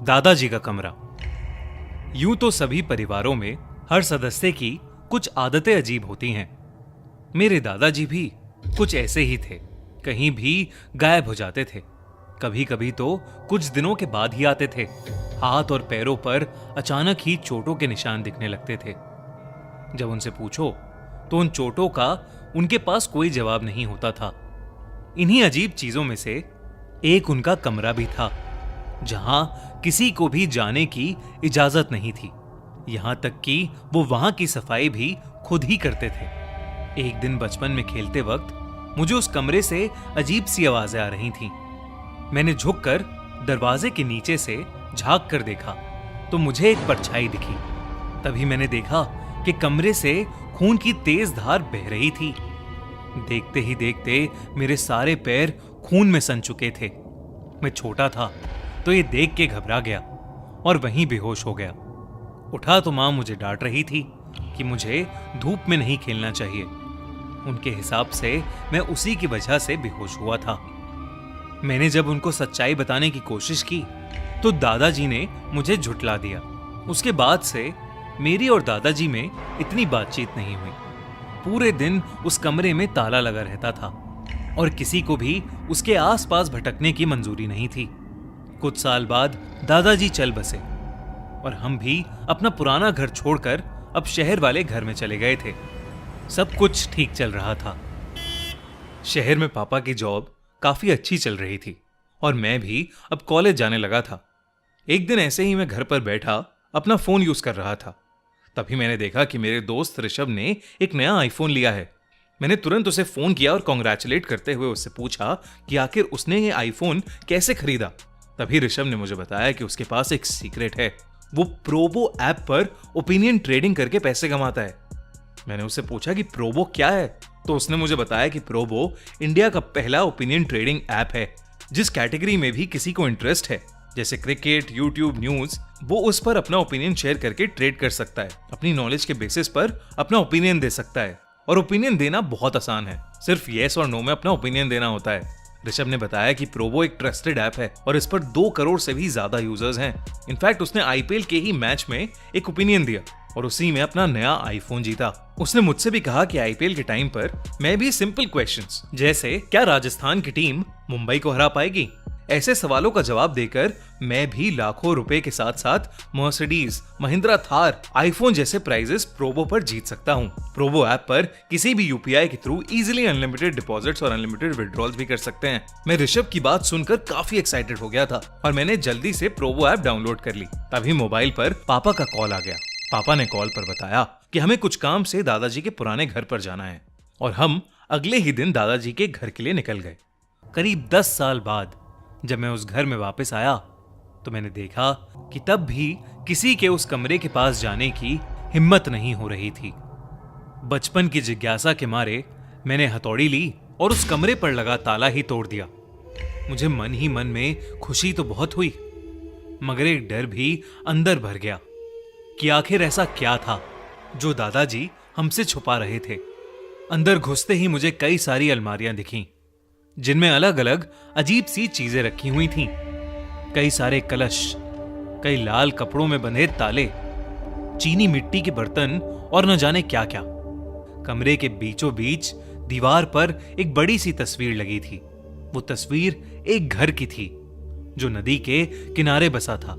दादाजी का कमरा। यूं तो सभी परिवारों में हर सदस्य की कुछ आदतें अजीब होती हैं। मेरे दादाजी भी कुछ ऐसे ही थे। कहीं भी गायब हो जाते थे। कभी कभी तो कुछ दिनों के बाद ही आते थे। हाथ और पैरों पर अचानक ही चोटों के निशान दिखने लगते थे। जब उनसे पूछो तो उन चोटों का उनके पास कोई जवाब नहीं होता था। इन्हीं अजीब चीजों में से एक उनका कमरा भी था, जहां किसी को भी जाने की इजाजत नहीं थी। यहां तक कि वो वहां की सफाई भी खुद ही करते थे। एक दिन बचपन में खेलते वक्त मुझे उस कमरे से अजीब सी आवाजें आ रही थीं। मैंने झुककर दरवाजे के नीचे से झांक कर देखा तो मुझे एक परछाई दिखी। तभी मैंने देखा कि कमरे से खून की तेज धार बह रही थी। देखते ही देखते मेरे सारे पैर खून में सन चुके थे। मैं छोटा था तो ये देख के घबरा गया और वहीं बेहोश हो गया। उठा तो मां मुझे डांट रही थी कि मुझे धूप में नहीं खेलना चाहिए। उनके हिसाब से मैं उसी की वजह से बेहोश हुआ था। मैंने जब उनको सच्चाई बताने की कोशिश की तो दादाजी ने मुझे झुठला दिया। उसके बाद से मेरी और दादाजी में इतनी बातचीत नहीं हुई। पूरे दिन उस कमरे में ताला लगा रहता था और किसी को भी उसके आसपास भटकने की मंजूरी नहीं थी। कुछ साल बाद दादाजी चल बसे और हम भी अपना पुराना घर छोड़कर अब शहर वाले घर में चले गए थे। सब कुछ ठीक चल रहा था। शहर में पापा की जॉब काफी अच्छी चल रही थी और मैं भी अब कॉलेज जाने लगा था। एक दिन ऐसे ही मैं घर पर बैठा अपना फोन यूज कर रहा था। तभी मैंने देखा कि मेरे दोस्त ऋषभ ने एक नया आईफोन लिया है। मैंने तुरंत उसे फोन किया और कॉन्ग्रेचुलेट करते हुए उससे पूछा कि आखिर उसने ये आईफोन कैसे खरीदा। तभी ऋषभ ने मुझे बताया कि उसके पास एक सीक्रेट है। वो प्रोबो ऐप पर ओपिनियन ट्रेडिंग करके पैसे कमाता है। मैंने उससे पूछा कि प्रोबो क्या है, तो उसने मुझे बताया कि प्रोबो इंडिया का पहला ओपिनियन ट्रेडिंग ऐप है। जिस कैटेगरी में भी किसी को इंटरेस्ट है, जैसे क्रिकेट, यूट्यूब, न्यूज, वो उस पर अपना ओपिनियन शेयर करके ट्रेड कर सकता है। अपनी नॉलेज के बेसिस पर अपना ओपिनियन दे सकता है और ओपिनियन देना बहुत आसान है। सिर्फ येस और नो में अपना ओपिनियन देना होता है। ऋषभ ने बताया कि प्रोबो एक ट्रस्टेड ऐप है और इस पर 2 करोड़ से भी ज्यादा यूजर्स हैं। इनफैक्ट उसने आईपीएल के ही मैच में एक ओपिनियन दिया और उसी में अपना नया आईफोन जीता। उसने मुझसे भी कहा कि आईपीएल के टाइम पर मैं भी सिंपल क्वेश्चंस जैसे क्या राजस्थान की टीम मुंबई को हरा पाएगी, ऐसे सवालों का जवाब देकर मैं भी लाखों रुपए के साथ साथ मर्सिडीज, महिंद्रा थार, आईफोन जैसे प्राइजेस प्रोबो पर जीत सकता हूँ। प्रोबो ऐप पर किसी भी यूपीआई के थ्रू इजीली अनलिमिटेड डिपॉजिट्स और अनलिमिटेड विड्रॉल्स भी कर सकते हैं। मैं ऋषभ की बात सुनकर काफी एक्साइटेड हो गया था और मैंने जल्दी से प्रोबो ऐप डाउनलोड कर ली। तभी मोबाइल पर पापा का कॉल आ गया। पापा ने कॉल पर बताया कि हमें कुछ काम से दादाजी के पुराने घर पर जाना है और हम अगले ही दिन दादाजी के घर के लिए निकल गए। करीब 10 साल बाद जब मैं उस घर में वापस आया तो मैंने देखा कि तब भी किसी के उस कमरे के पास जाने की हिम्मत नहीं हो रही थी। बचपन की जिज्ञासा के मारे मैंने हथौड़ी ली और उस कमरे पर लगा ताला ही तोड़ दिया। मुझे मन ही मन में खुशी तो बहुत हुई, मगर एक डर भी अंदर भर गया कि आखिर ऐसा क्या था जो दादाजी हमसे छुपा रहे थे। अंदर घुसते ही मुझे कई सारी अलमारियां दिखीं, जिनमें अलग अलग अजीब सी चीजें रखी हुई थीं। कई सारे कलश, कई लाल कपड़ों में बंधे ताले, चीनी मिट्टी के बर्तन और न जाने क्या क्या। कमरे के बीचों बीच दीवार पर एक बड़ी सी तस्वीर लगी थी। वो तस्वीर एक घर की थी जो नदी के किनारे बसा था।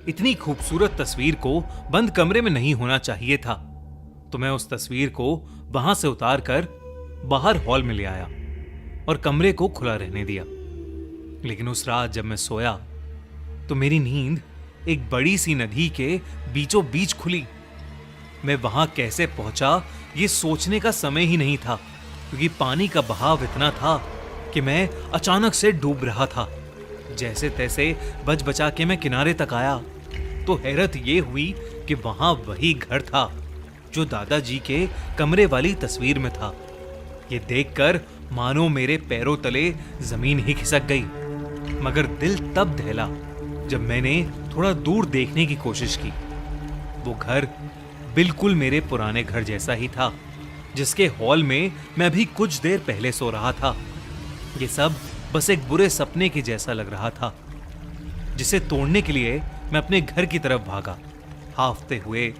इतनी खूबसूरत तस्वीर को बंद कमरे में नहीं होना चाहिए था, तो मैं उस तस्वीर को वहां से उतार कर बाहर हॉल में ले आया और कमरे को खुला रहने दिया। लेकिन उस रात जब मैं सोया तो मेरी नींद एक बड़ी सी नदी के बीचों बीच खुली। मैं वहां कैसे पहुंचा ये सोचने का समय ही नहीं था, क्योंकि पानी का बहाव इतना था कि मैं अचानक से डूब रहा था। जैसे तैसे बच बचा के मैं किनारे तक आया तो हैरत ये हुई कि वहां वही घर था जो दादाजी के कमरे वाली तस्वीर में था। ये देखकर मानो मेरे पैरों तले जमीन ही खिसक गई। मगर दिल तब दहला जब मैंने थोड़ा दूर देखने की कोशिश की। वो घर बिल्कुल मेरे पुराने घर जैसा ही था, जिसके हॉल में मैं भी कुछ देर पहले सो रहा था। ये सब बस एक बुरे सपने के जैसा लग रहा था, जिसे तोड़ने के लिए मैं अपने घर की तरफ भागा, हाफते हुए।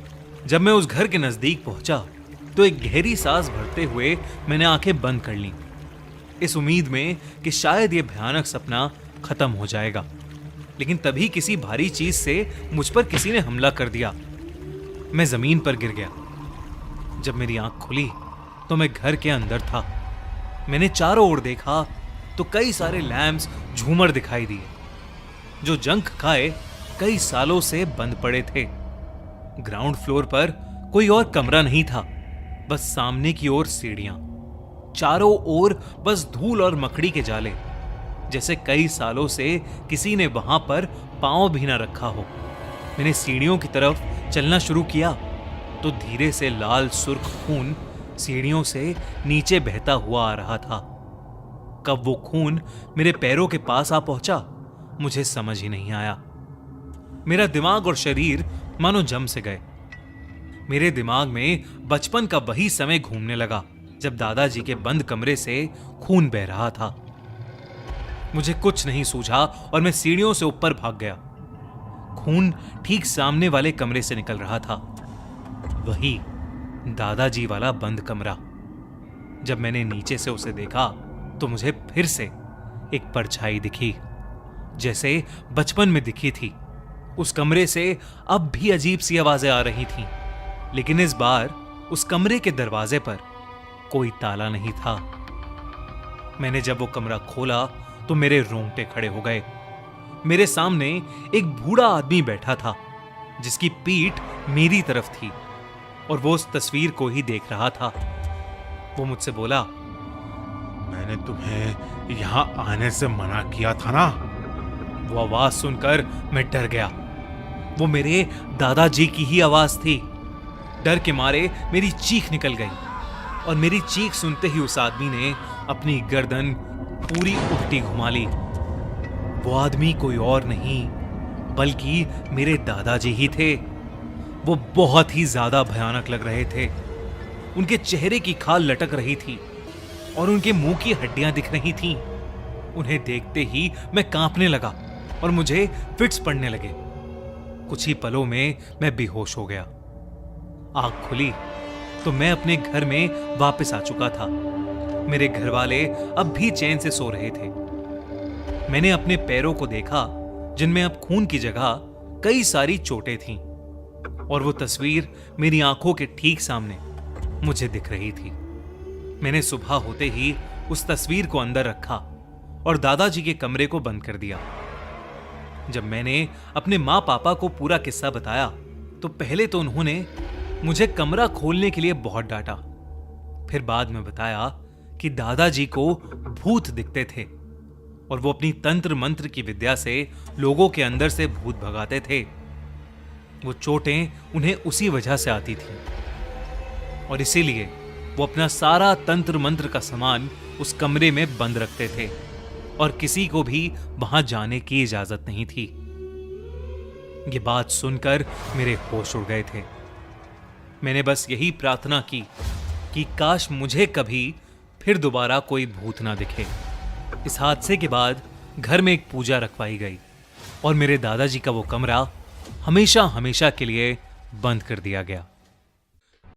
जब मैं उस घर के नजदीक पहुंचा तो एक गहरी सांस भरते हुए मैंने आंखें बंद कर लीं, इस उम्मीद में कि शायद यह भयानक सपना खत्म हो जाएगा। लेकिन तभी किसी भारी चीज से मुझ पर किसी ने हमला कर दिया। मैं जमीन पर गिर गया। जब मेरी आंख खुली तो मैं घर के अंदर था। मैंने चारों ओर देखा तो कई सारे लैंप्स, झूमर दिखाई दिए जो जंग खाए कई सालों से बंद पड़े थे। ग्राउंड फ्लोर पर कोई और कमरा नहीं था, बस सामने की ओर सीढ़ियां, चारों ओर बस धूल और मकड़ी के जाले, जैसे कई सालों से किसी ने वहां पर पांव भी ना रखा हो। मैंने सीढ़ियों की तरफ चलना शुरू किया तो धीरे से लाल सुर्ख खून सीढ़ियों से नीचे बहता हुआ आ रहा था। कब वो खून मेरे पैरों के पास आ पहुंचा मुझे समझ ही नहीं आया। मेरा दिमाग और शरीर मानो जम से गए। मेरे दिमाग में बचपन का वही समय घूमने लगा जब दादाजी के बंद कमरे से खून बह रहा था। मुझे कुछ नहीं सूझा और मैं सीढ़ियों से ऊपर भाग गया। खून ठीक सामने वाले कमरे से निकल रहा था, वही दादाजी वाला बंद कमरा। जब मैंने नीचे से उसे देखा तो मुझे फिर से एक परछाई दिखी, जैसे बचपन में दिखी थी। उस कमरे से अब भी अजीब सी आवाजें आ रही थीं, लेकिन इस बार उस कमरे के दरवाजे पर कोई ताला नहीं था। मैंने जब वो कमरा खोला तो मेरे रोंगटे खड़े हो गए। मेरे सामने एक बूढ़ा आदमी बैठा था जिसकी पीठ मेरी तरफ थी और वो उस तस्वीर को ही देख रहा था। वो मुझसे बोला, मैंने तुम्हें यहां आने से मना किया था ना। वो आवाज सुनकर मैं डर गया। वो मेरे दादाजी की ही आवाज थी। डर के मारे मेरी चीख निकल गई और मेरी चीख सुनते ही उस आदमी ने अपनी गर्दन पूरी उल्टी घुमा ली। वो आदमी कोई और नहीं बल्कि मेरे दादाजी ही थे। वो बहुत ही ज्यादा भयानक लग रहे थे। उनके चेहरे की खाल लटक रही थी और उनके मुंह की हड्डियां दिख रही थीं। उन्हें देखते ही मैं कांपने लगा और मुझे फिट्स पड़ने लगे। कुछ ही पलों में मैं बेहोश हो गया। आंख खुली तो मैं अपने घर में वापस आ चुका था। मेरे घर वाले अब भी चैन से सो रहे थे। मैंने अपने पैरों को देखा जिनमें अब खून की जगह कई सारी चोटें थीं और वो तस्वीर मेरी आंखों के ठीक सामने मुझे दिख रही थी। मैंने सुबह होते ही उस तस्वीर को अंदर रखा और दादाजी के कमरे को बंद कर दिया। जब मैंने अपने माँ पापा को पूरा किस्सा बताया तो पहले तो उन्होंने मुझे कमरा खोलने के लिए बहुत डांटा। फिर बाद में बताया कि दादाजी को भूत दिखते थे और वो अपनी तंत्र मंत्र की विद्या से लोगों के अंदर से भूत भगाते थे। वो चोटें उन्हें उसी वजह से आती थी और इसीलिए वो अपना सारा तंत्र मंत्र का सामान उस कमरे में बंद रखते थे और किसी को भी वहां जाने की इजाजत नहीं थी। ये बात सुनकर मेरे होश उड़ गए थे। मैंने बस यही प्रार्थना की कि काश मुझे कभी फिर दोबारा कोई भूत ना दिखे। इस हादसे के बाद घर में एक पूजा रखवाई गई और मेरे दादाजी का वो कमरा हमेशा हमेशा के लिए बंद कर दिया गया।